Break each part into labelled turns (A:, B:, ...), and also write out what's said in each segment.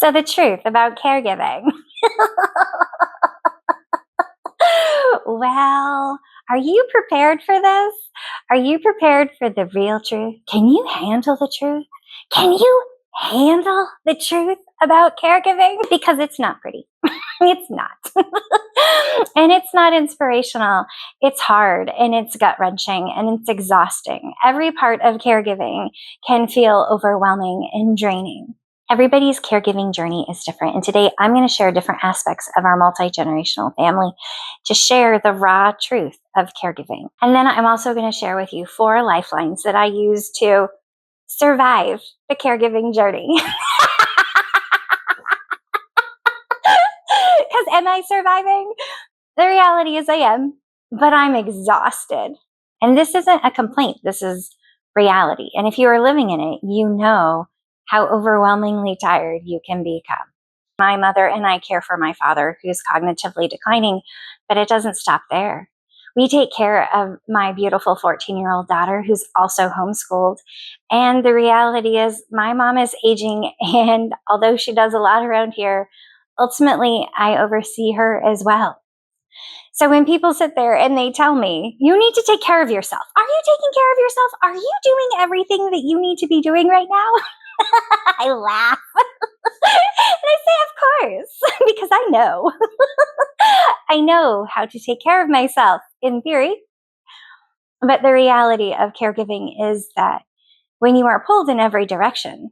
A: So the truth about caregiving. Well, are you prepared for this? Are you prepared for the real truth? Can you handle the truth? Can you handle the truth about caregiving? Because it's not pretty. It's not. And it's not inspirational. It's hard and it's gut wrenching and it's exhausting. Every part of caregiving can feel overwhelming and draining. Everybody's caregiving journey is different. And today I'm going to share different aspects of our multi-generational family to share the raw truth of caregiving. And then I'm also going to share with you 4 lifelines that I use to survive the caregiving journey. Because am I surviving? The reality is I am, but I'm exhausted. And this isn't a complaint. This is reality. And if you are living in it, you know how overwhelmingly tired you can become. My mother and I care for my father, who's cognitively declining, but it doesn't stop there. We take care of my beautiful 14-year-old daughter, who's also homeschooled. And the reality is my mom is aging, and although she does a lot around here, ultimately I oversee her as well. So when people sit there and they tell me, you need to take care of yourself. Are you taking care of yourself? Are you doing everything that you need to be doing right now? I laugh. And I say, of course, because I know. I know how to take care of myself in theory. But the reality of caregiving is that when you are pulled in every direction,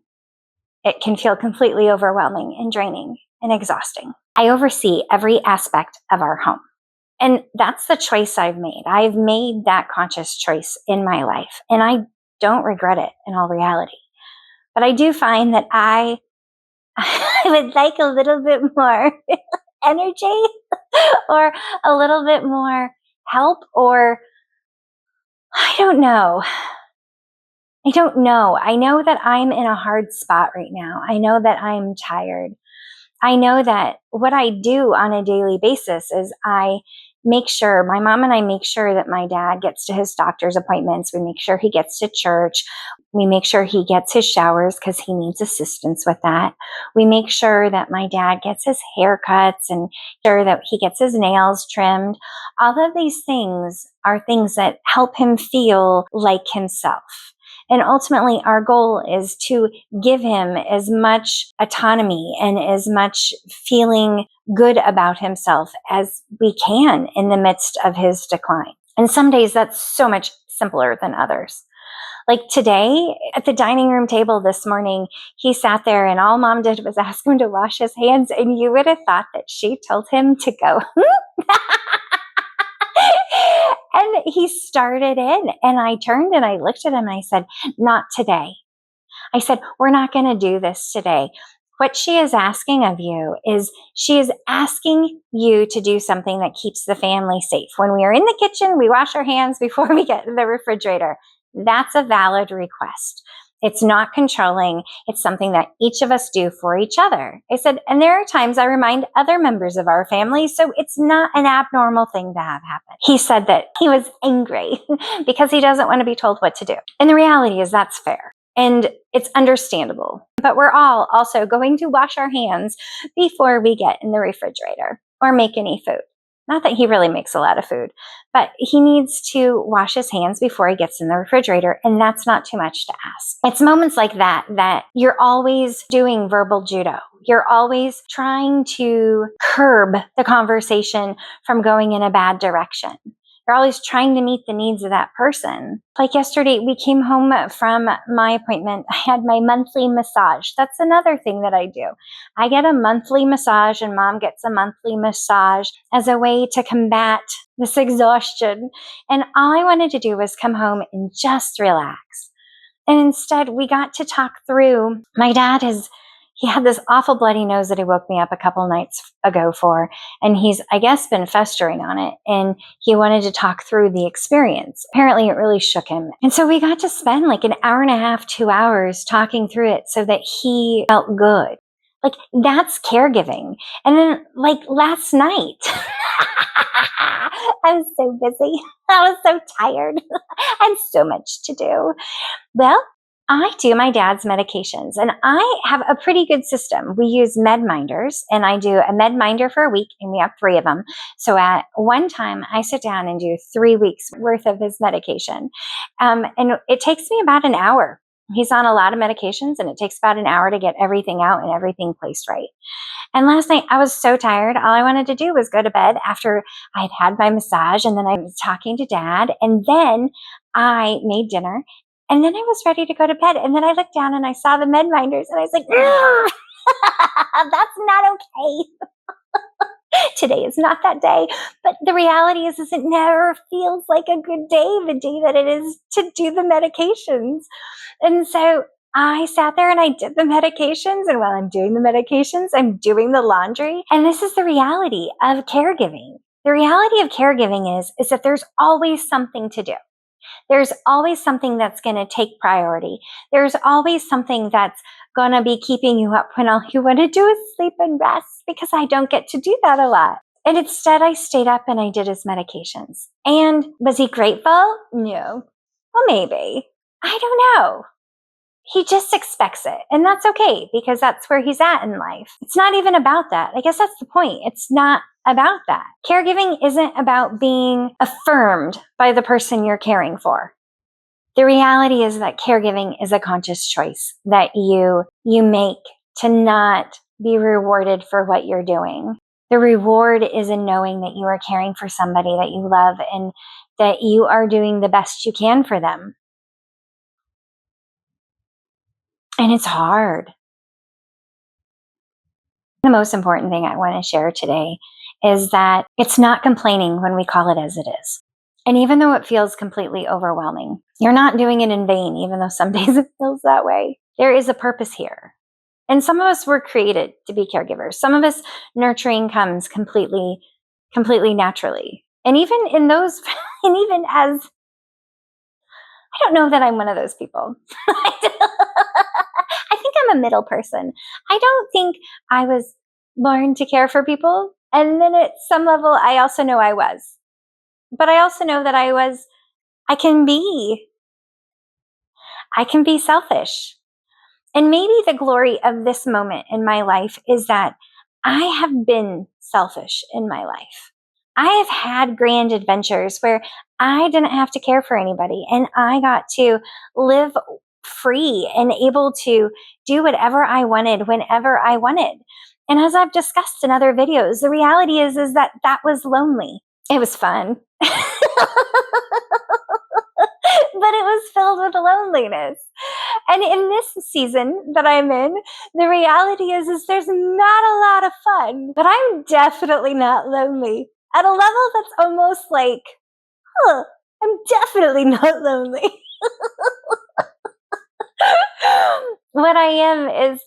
A: it can feel completely overwhelming and draining and exhausting. I oversee every aspect of our home. And that's the choice I've made. I've made that conscious choice in my life, and I don't regret it in all reality. But I do find that I would like a little bit more energy or a little bit more help, or I don't know. I know that I'm in a hard spot right now. I know that I'm tired. I know that what I do on a daily basis is I make sure, my mom and I make sure that my dad gets to his doctor's appointments. We make sure he gets to church. We make sure he gets his showers because he needs assistance with that. We make sure that my dad gets his haircuts and sure that he gets his nails trimmed. All of these things are things that help him feel like himself. And ultimately, our goal is to give him as much autonomy and as much feeling good about himself as we can in the midst of his decline. And some days that's so much simpler than others. Like today at the dining room table this morning, he sat there and all mom did was ask him to wash his hands. And you would have thought that she told him to go. And he started in, and I turned and I looked at him and I said, not today. I said, we're not going to do this today. What she is asking of you is she is asking you to do something that keeps the family safe. When we are in the kitchen, we wash our hands before we get in the refrigerator. That's a valid request. It's not controlling. It's something that each of us do for each other. I said, and there are times I remind other members of our family, so it's not an abnormal thing to have happen. He said that he was angry because he doesn't want to be told what to do. And the reality is that's fair. And it's understandable. But we're all also going to wash our hands before we get in the refrigerator or make any food. Not that he really makes a lot of food, but he needs to wash his hands before he gets in the refrigerator, and that's not too much to ask. It's moments like that that you're always doing verbal judo. You're always trying to curb the conversation from going in a bad direction. You're always trying to meet the needs of that person. Like yesterday, we came home from my appointment. I had my monthly massage. That's another thing that I do. I get a monthly massage and mom gets a monthly massage as a way to combat this exhaustion. And all I wanted to do was come home and just relax. And instead, we got to talk through, my dad he had this awful bloody nose that he woke me up a couple nights ago for, and he's, I guess, been festering on it, and he wanted to talk through the experience. Apparently, it really shook him. And so we got to spend like an hour and a half, 2 hours talking through it so that he felt good. Like, that's caregiving. And then, like, last night, I was so busy. I was so tired. I had so much to do. Well, I do my dad's medications, and I have a pretty good system. We use med minders, and I do a med minder for a week, and we have 3 of them. So at one time, I sit down and do 3 weeks worth of his medication. And it takes me about an hour. He's on a lot of medications, and it takes about an hour to get everything out and everything placed right. And last night, I was so tired. All I wanted to do was go to bed after I'd had my massage, and then I was talking to dad, and then I made dinner. And then I was ready to go to bed. And then I looked down and I saw the med minders, and I was like, that's not okay. Today is not that day. But the reality is it never feels like a good day, the day that it is to do the medications. And so I sat there and I did the medications. And while I'm doing the medications, I'm doing the laundry. And this is the reality of caregiving. The reality of caregiving is that there's always something to do. There's always something that's going to take priority. There's always something that's going to be keeping you up when all you want to do is sleep and rest, because I don't get to do that a lot. And instead, I stayed up and I did his medications. And was he grateful? No. Well, maybe. I don't know. He just expects it. And that's okay, because that's where he's at in life. It's not even about that. I guess that's the point. It's not about that. Caregiving isn't about being affirmed by the person you're caring for. The reality is that caregiving is a conscious choice that you make to not be rewarded for what you're doing. The reward is in knowing that you are caring for somebody that you love and that you are doing the best you can for them. And it's hard. The most important thing I want to share today is that it's not complaining when we call it as it is. And even though it feels completely overwhelming, you're not doing it in vain, even though some days it feels that way. There is a purpose here. And some of us were created to be caregivers. Some of us, nurturing comes completely naturally. And even in those, and even as, I don't know that I'm one of those people. I think I'm a middle person. I don't think I was born to care for people. And then at some level, I also know I was. But I also know that I can be selfish. And maybe the glory of this moment in my life is that I have been selfish in my life. I have had grand adventures where I didn't have to care for anybody, and I got to live free and able to do whatever I wanted whenever I wanted. And as I've discussed in other videos, the reality is that was lonely. It was fun. But it was filled with loneliness. And in this season that I'm in, the reality is there's not a lot of fun, but I'm definitely not lonely. At a level that's almost like, I'm definitely not lonely. What I am is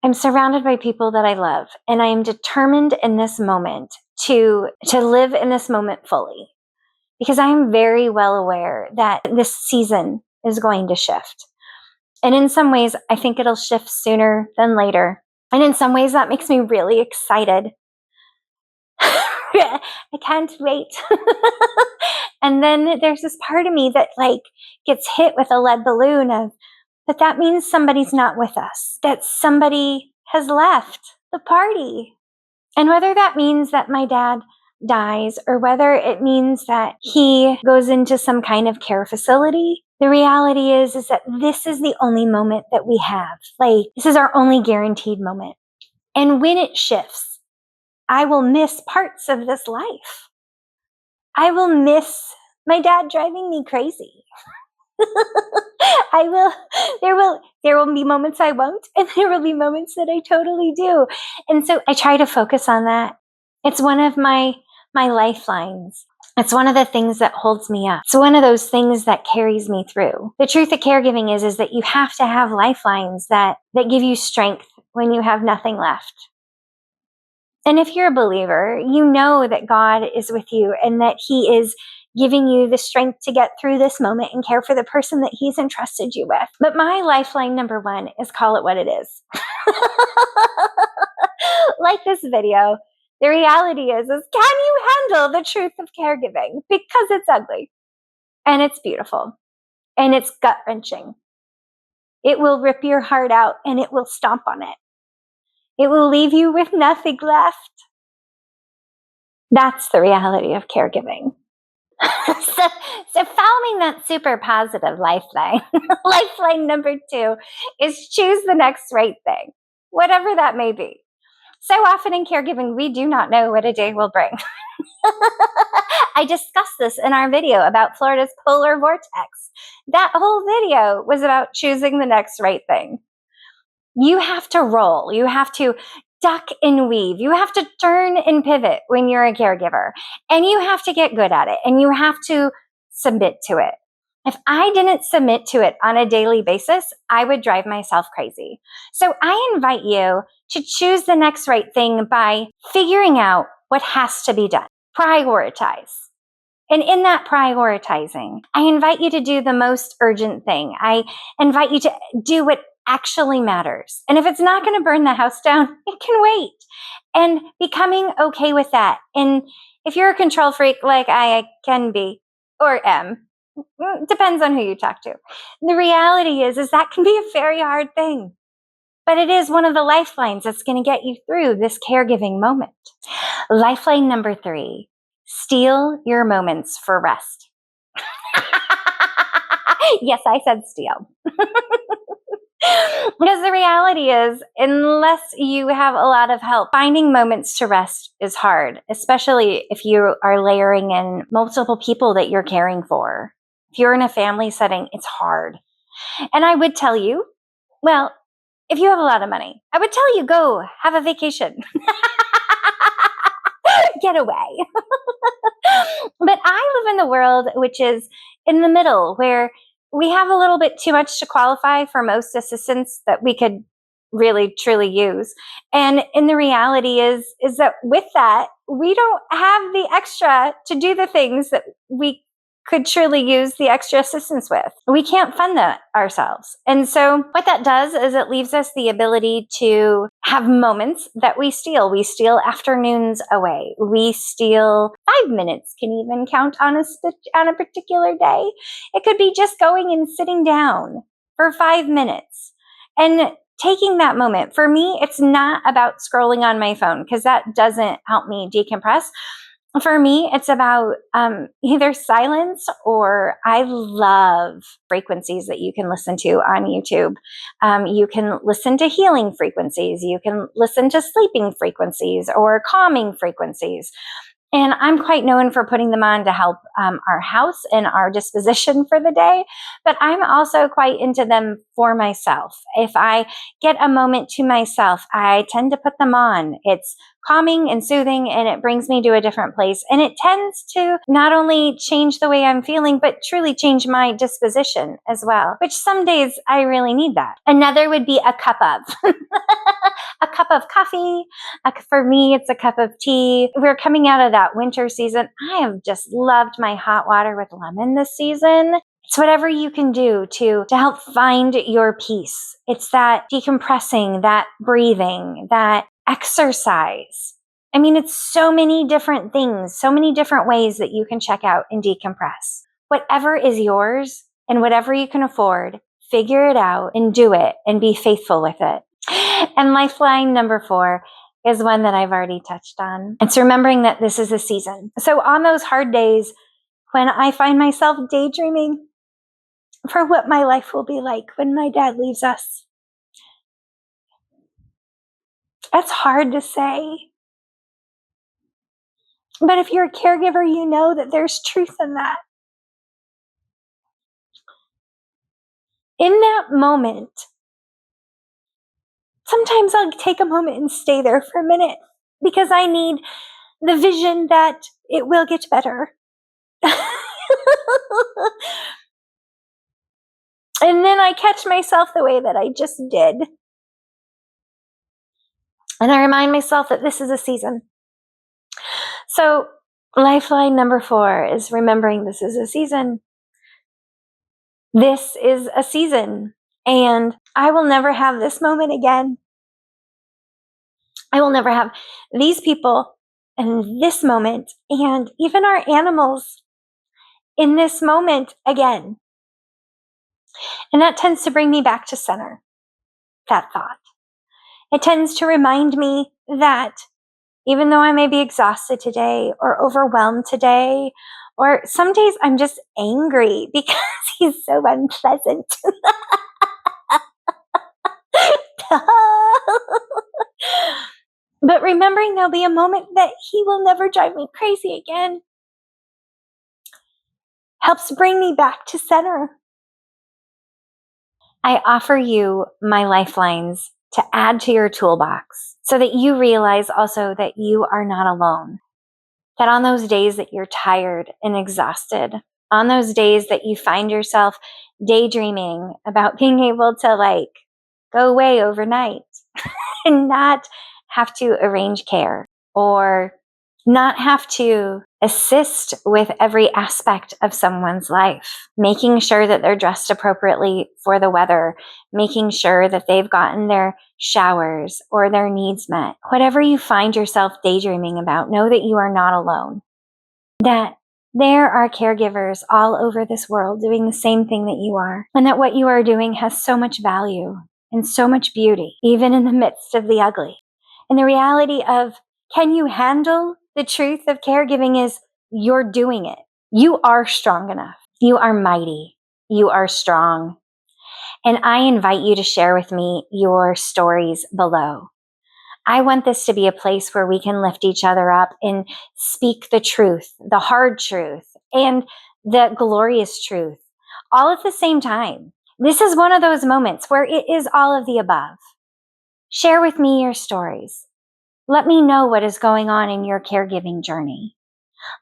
A: I'm surrounded by people that I love, and I am determined in this moment to live in this moment fully, because I am very well aware that this season is going to shift. And in some ways, I think it'll shift sooner than later. And in some ways, that makes me really excited. I can't wait. And then there's this part of me that gets hit with a lead balloon of, but that means somebody's not with us, that somebody has left the party. And whether that means that my dad dies or whether it means that he goes into some kind of care facility, the reality is that this is the only moment that we have. This is our only guaranteed moment. And when it shifts, I will miss parts of this life. I will miss my dad driving me crazy. There will be moments I won't, and there will be moments that I totally do. And so I try to focus on that. It's one of my lifelines. It's one of the things that holds me up. It's one of those things that carries me through. The truth of caregiving is that you have to have lifelines that give you strength when you have nothing left. And if you're a believer, you know that God is with you and that He is giving you the strength to get through this moment and care for the person that He's entrusted you with. But my lifeline number 1 is call it what it is. Like this video, the reality is can you handle the truth of caregiving? Because it's ugly and it's beautiful and it's gut-wrenching. It will rip your heart out and it will stomp on it. It will leave you with nothing left. That's the reality of caregiving. So following that super positive lifeline, lifeline number 2 is choose the next right thing, whatever that may be. So often in caregiving, we do not know what a day will bring. I discussed this in our video about Florida's polar vortex. That whole video was about choosing the next right thing. You have to roll. You have to duck and weave. You have to turn and pivot when you're a caregiver. And you have to get good at it. And you have to submit to it. If I didn't submit to it on a daily basis, I would drive myself crazy. So I invite you to choose the next right thing by figuring out what has to be done. Prioritize. And in that prioritizing, I invite you to do the most urgent thing. I invite you to do what actually matters. And if it's not going to burn the house down, it can wait. And becoming okay with that. And if you're a control freak like I can be or am, depends on who you talk to. The reality is that can be a very hard thing. But it is one of the lifelines that's going to get you through this caregiving moment. Lifeline number 3, steal your moments for rest. Yes, I said steal. Because the reality is, unless you have a lot of help, finding moments to rest is hard, especially if you are layering in multiple people that you're caring for. If you're in a family setting, it's hard. And I would tell you, well, if you have a lot of money, I would tell you, go have a vacation. Get away. But I live in the world which is in the middle, where we have a little bit too much to qualify for most assistance that we could really truly use. And in the reality is that with that, we don't have the extra to do the things that we could truly use the extra assistance with. We can't fund that ourselves. And so what that does is it leaves us the ability to have moments that we steal. We steal afternoons away. We steal 5 minutes, can even count on a particular day. It could be just going and sitting down for 5 minutes and taking that moment. For me, it's not about scrolling on my phone because that doesn't help me decompress. For me, it's about either silence or I love frequencies that you can listen to on YouTube. You can listen to healing frequencies. You can listen to sleeping frequencies or calming frequencies. And I'm quite known for putting them on to help our house and our disposition for the day. But I'm also quite into them for myself. If I get a moment to myself, I tend to put them on. It's calming and soothing, and it brings me to a different place. And it tends to not only change the way I'm feeling, but truly change my disposition as well, which some days I really need that. Another would be a cup of. A cup of coffee. For me, it's a cup of tea. We're coming out of that winter season. I have just loved my hot water with lemon this season. It's whatever you can do to help find your peace. It's that decompressing, that breathing, that exercise. I mean, it's so many different things, so many different ways that you can check out and decompress. Whatever is yours and whatever you can afford, figure it out and do it and be faithful with it. And lifeline number 4 is one that I've already touched on. It's remembering that this is a season. So on those hard days when I find myself daydreaming for what my life will be like when my dad leaves us, that's hard to say. But if you're a caregiver, you know that there's truth in that. In that moment, sometimes I'll take a moment and stay there for a minute because I need the vision that it will get better. And then I catch myself the way that I just did. And I remind myself that this is a season. So lifeline number 4 is remembering this is a season. This is a season. And I will never have this moment again. I will never have these people in this moment and even our animals in this moment again. And that tends to bring me back to center, that thought. It tends to remind me that even though I may be exhausted today or overwhelmed today, or some days I'm just angry because he's so unpleasant. But remembering there'll be a moment that he will never drive me crazy again helps bring me back to center. I offer you my lifelines to add to your toolbox so that you realize also that you are not alone. That on those days that you're tired and exhausted, on those days that you find yourself daydreaming about being able to go away overnight and not have to arrange care or not have to assist with every aspect of someone's life, making sure that they're dressed appropriately for the weather, making sure that they've gotten their showers or their needs met. Whatever you find yourself daydreaming about, know that you are not alone. That there are caregivers all over this world doing the same thing that you are, and that what you are doing has so much value and so much beauty, even in the midst of the ugly. And the reality of, can you handle the truth of caregiving is you're doing it. You are strong enough. You are mighty. You are strong. And I invite you to share with me your stories below. I want this to be a place where we can lift each other up and speak the truth, the hard truth, and the glorious truth, all at the same time. This is one of those moments where it is all of the above. Share with me your stories. Let me know what is going on in your caregiving journey.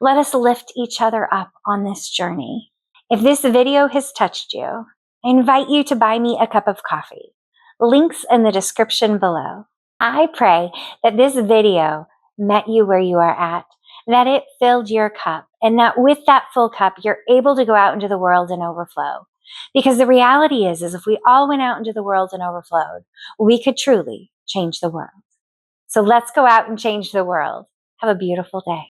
A: Let us lift each other up on this journey. If this video has touched you, I invite you to buy me a cup of coffee. Links in the description below. I pray that this video met you where you are at, that it filled your cup, and that with that full cup, you're able to go out into the world and overflow. Because the reality is if we all went out into the world and overflowed, we could truly change the world. So let's go out and change the world. Have a beautiful day.